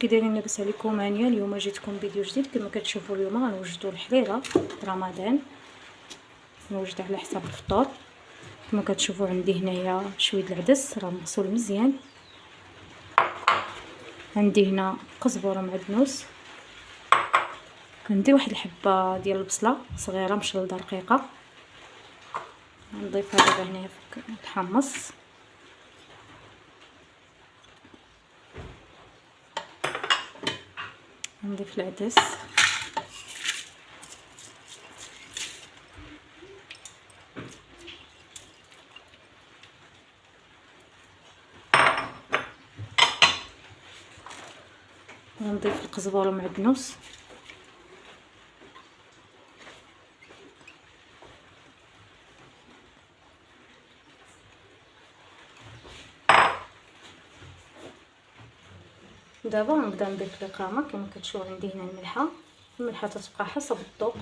كي دايرين؟ لاباس عليكم؟ هانيه. اليوم جيتكم فيديو جديد. كما كتشوفوا اليوم غنوجدوا الحريره رمضان، نوجد على حساب الفطور. كما كتشوفوا عندي هنايا شويه العدس راه مغسول مزيان، عندي هنا قزبره معدنوس، عندي واحد الحبه ديال البصله صغيره مشلضه رقيقه نضيفها دابا هنايا في الحمص. نضيف العدس، ونضيف القزبره المعدنوس، دابا غنبدا نضيف القامه. كما كتشوفوا عندي هنا الملحه تتبقى حسب الذوق.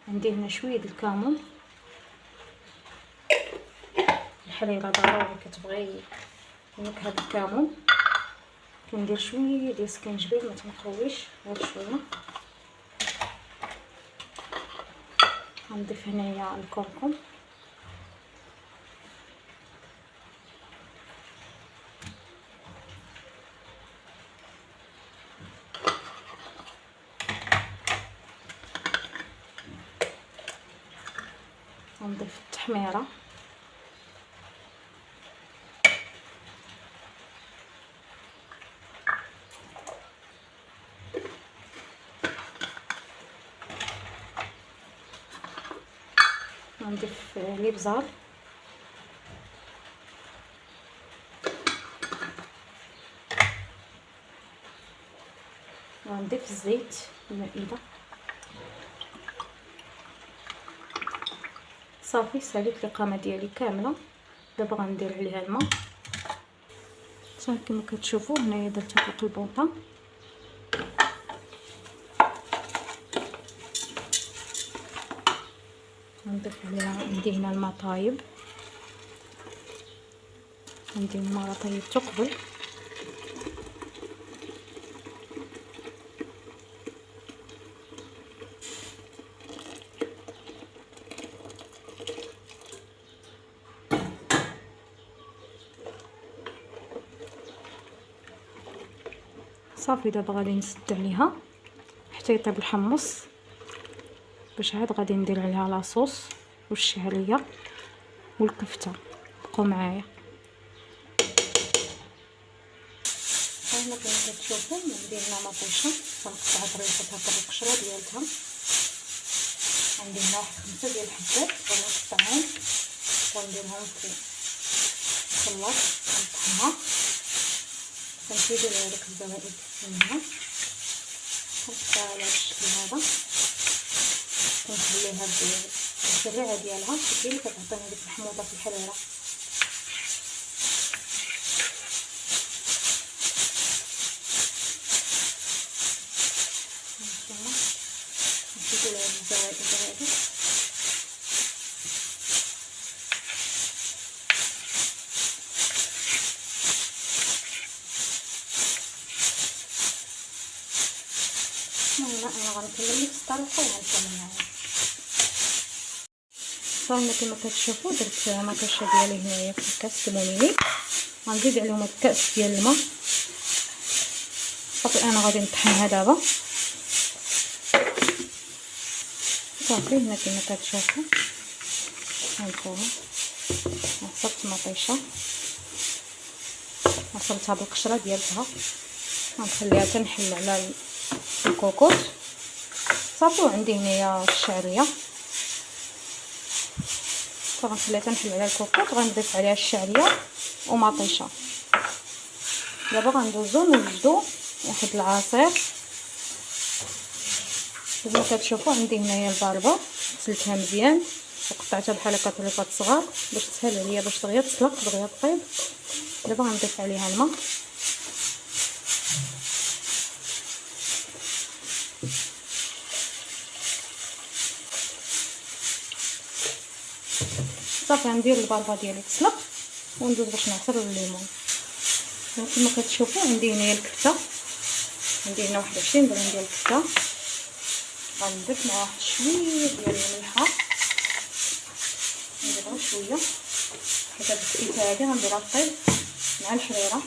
عندي هنا شويه الكمون، الحريره ضروري كتبغي نكهه الكمون. كندير شويه ديال السكنجبير ما تنقويش، غير شويه. غنضيف هنايا الكركم، ونضيف التحميره، ونضيف الابزار، ونضيف الزيت المائده. صافي ساليت القامه ديالي كامله. دابا غندير عليها الماء. صافي كما كتشوفوا هنايا درتها فوق البوطه. نضيف عليها، عندي هنا الماء طايب، عندي الماء طايب تقبل. صافي دابا غادي نسد عليها حتى يطيب الحمص، باش عاد غادي ندير عليها لاصوص والشعريه والكفته. بقوا معايا. هنا كما كتشوفوا عندي هنا مطيشه كنقطع طريقتها في القشره ديالتها. عندي هنا واحد 5 ديال الحبات غنقطعهم ونديرهم في الخلاط نطحنها. كنزيدو على داك الزوائد منها، كنقطعها على الشكل هذا، كنخليها بالشريعه ديالها هي اللي كتعطينا ديك الحموضه في الحريره. نزيدو على الزوائد هذه. انا غنكمل لك الطريقه وغنكمل معايا. صافي كما كتشوفوا درت مطيشه ديالي هنايا في الكاس المونيني. غنزيد عليهم الكاس ديال الماء. صافي انا غادي نطحنها دابا. صافي هنا كما كتشوفوا هانتوما عصرت مطيشه، عصرتها بالقشره ديالتها. غنخليها تنحل على الكوكوط. صافي وعندي هنايا الشعريه، غنخليها تنحل على الكوكوط. غنضيف عليها الشعريه ومطيشه. دابا غندوزو نوجدو واحد العصير. كما كتشوفوا عندي هنايا الباربه غسلتها مزيان وقطعتها بحال هكا طريقات صغار باش تسهل عليا باش دغيا تسلق دغيا طيب. دابا غنضيف عليها الماء. صافي غندير الباربه ديالي تسلق وندوز باش نعصر الليمون. كما كتشوفوا عندي هنايا الكفته، عندي هنا 21 غرام ديال الكفته. غنضيف مع واحد شويه ديال الملحه، ندير غير شويه حيت هاد الكفته هادي غنديرها طيب مع الحريره.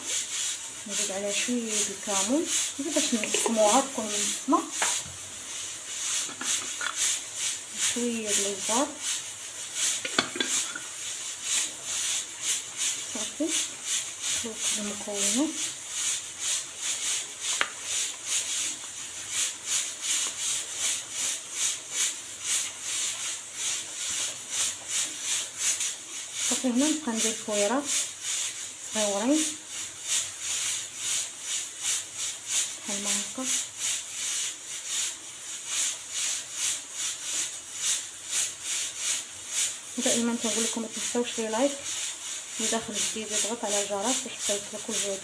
نزيد عليها شويه ديال الكمون باش نقسموها تكون مسمه، شويه ديال الزبار. صافي نخلط المكونات. صافي هنا نبقى ندير فويرات صغيورين بحال ما هكا. دائما كنقول لكم ما تنساوش لي لايك، اللي داخل جديد يضغط على الجرس باش يوصلك كل جديد.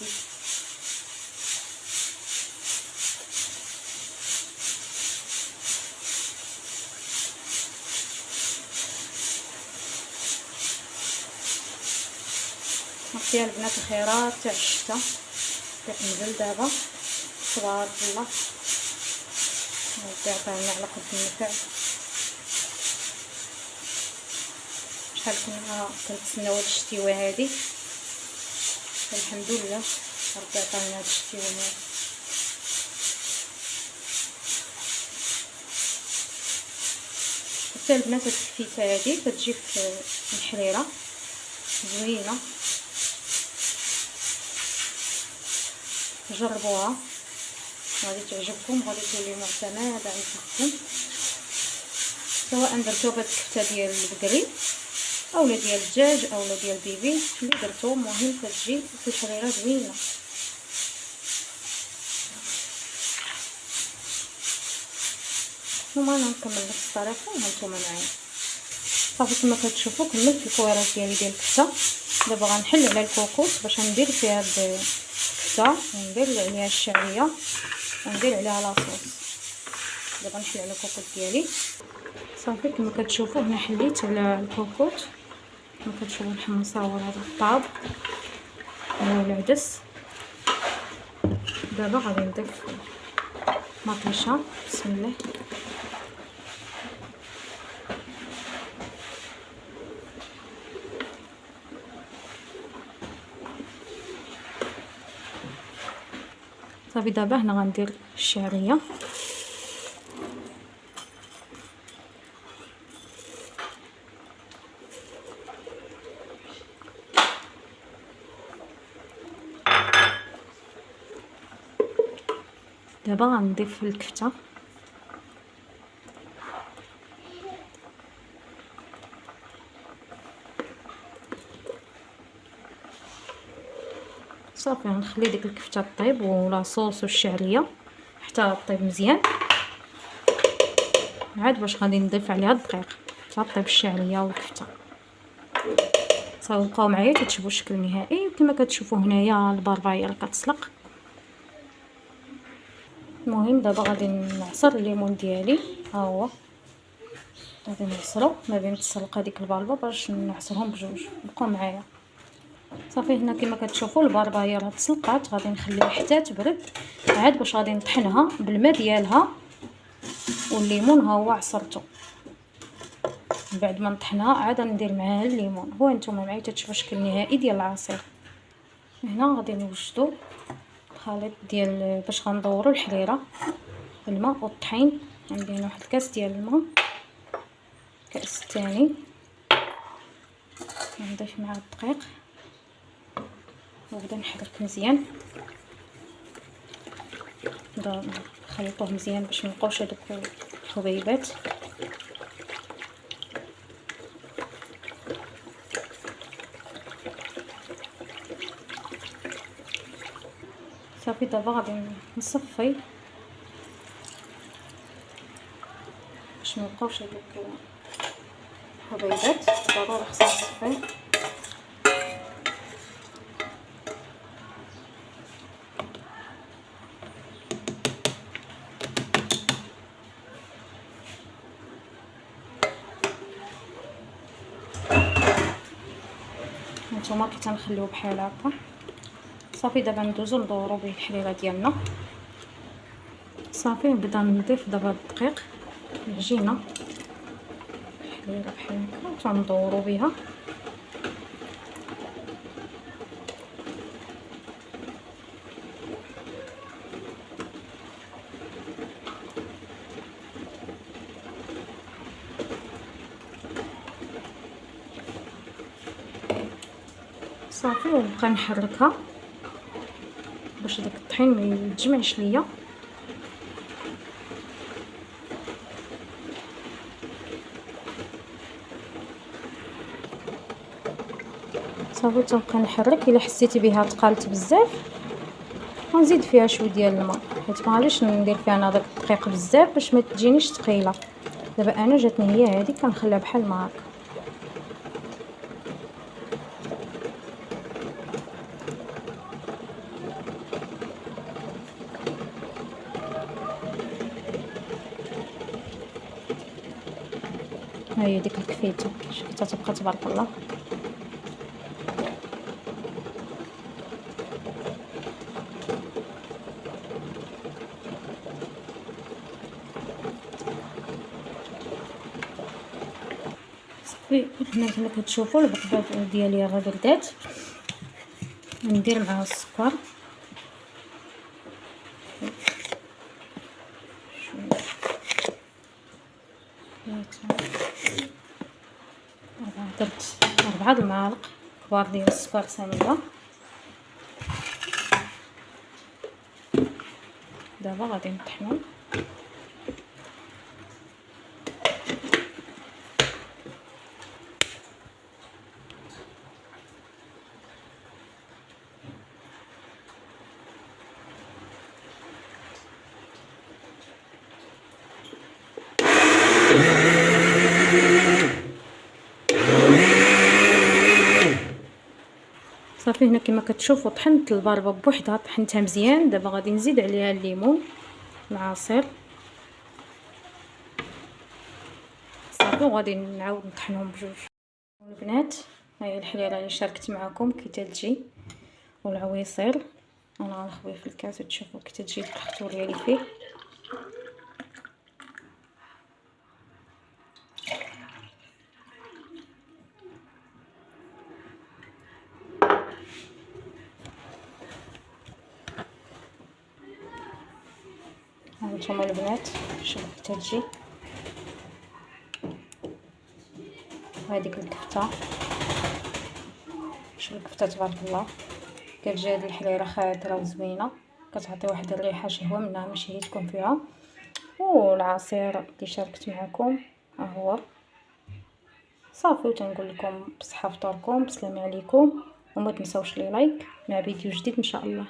صافي البنات الخيرات تاع الشتا كتنزل دابا تبارك الله، ربي يعطينا على قد النفع. شحال كنا كنتسناو هاد الشتيوه هادي، الحمد لله ربي عطانا هاد الشتيوه هادي. حتى البنات هاد الكفته هادي كتجي في الحريره زوينه، جربوها غادي تعجبكم، غادي تولي معتمده عندكم. سواء درتو بهاد الكفته ديال البقري اولا ديال الدجاج اولا ديال البيبي اللي درتو، المهم كتجي في الحريره زوينه. وما انا نكمل نفس الطريقه وهانتوما معايا. صافي كما كتشوفوا كملت الكويرات ديالي ديال الكفته. دابا غنحل على الكوكوط باش ندير فيها هاد الكفته وندير عليها الشعريه وندير عليها لاصوص. دابا نحل على الكوكوط ديالي. صافي كما كتشوفوا هنا حليت على الكوكوط، كما كتشوفوا محمصه هذا الطاب هو العدس. دابا غادي نضيف مطيشه، بسم الله. صافي دابا هنا غندير الشعريه، دابا غنضيف الكفته، صافي غنخلي ديك الكفته طيب ولاصوص والشعريه حتى طيب مزيان. عاد باش غادي نضيف عليها الدقيق حتى طيب الشعريه والكفته. صافي بقاو معايا كتشوفوا الشكل النهائي. كما كتشوفوا هنايا الباربه هي اللي كتسلق. المهم دابا غادي نعصر الليمون ديالي، ها هو غادي نعصرو ما بين تسلق هذيك الباربه باش نعصرهم بجوج. بقاو معايا. صافي هنا كما كتشوفوا الباربه هي راه تسلقات، غادي نخليها حتى تبرد عاد باش غادي نطحنها بالماء ديالها والليمون ها هو عصرته. بعد ما نطحنها عاد ندير معاها الليمون. هو نتوما معايا تشوفوا الشكل النهائي ديال العصير. هنا غادي نوجدوا الخليط ديال باش غندوروا الحريره، الماء والطحين. عندي هنا واحد الكاس ديال الماء، الكاس الثاني نضيف مع الدقيق ونبدا نحرك مزيان. نخلطوه مزيان باش منبقاوش هذوك الحبيبات. صافي دابا غادي نصفي باش منبقاوش هذوك الحبيبات، ضروري خصنا نصفي. هانتوما كي تنخليوه بحال هكا. صافي دابا ندوزو ندورو به الحريره ديالنا. صافي نبدا نضيف دابا الدقيق العجينه الحريره بحال هكا تندورو بها. صافي ونبقى نحركها باش داك الطحين ما يتجمعش ليا. صافي تنبقى نحرك. الا حسيتي بها تقالت بزاف غنزيد فيها شويه ديال الماء، حيت ما غاديش ندير فيها انا داك الدقيق بزاف باش ما تجينيش ثقيله. دابا انا جاتني هي هذه كنخليها بحال ما هكا. ها هي ديك الكفيته شفتها تبقى تبارك الله. صافي هنا كما كتشوفوا البقباق ديالي غا بردات. ندير معها السكر درت 4 المعالق كبار ديال السكر ثانيه. دابا غادي نطحنو. صافي هنا كما كتشوفوا طحنت الباربه بوحدها، طحنتها مزيان. دابا غادي نزيد عليها الليمون العصير صافي وغادي نعاود نطحنهم بجوج. البنات هاهي الحليره اللي شاركت معكم كي تجي والعويصير انا غنخويه في الكاس وتشوفوا كي تجي الخطوريه اللي فيه. هانتوما البنات شوفوا كي تجي هذيك الكفته. شوفوا الكفته تبارك الله كتجي هاد الحريره خضره وزوينه، كتعطي واحد الريحه شهوه منها ماشي هي تكون فيها. والعصير اللي شاركت معكم ها هو صافي. وتنقول لكم بصحه فطوركم، بسلامه عليكم، وما تنساوش لي لايك مع فيديو جديد ان شاء الله.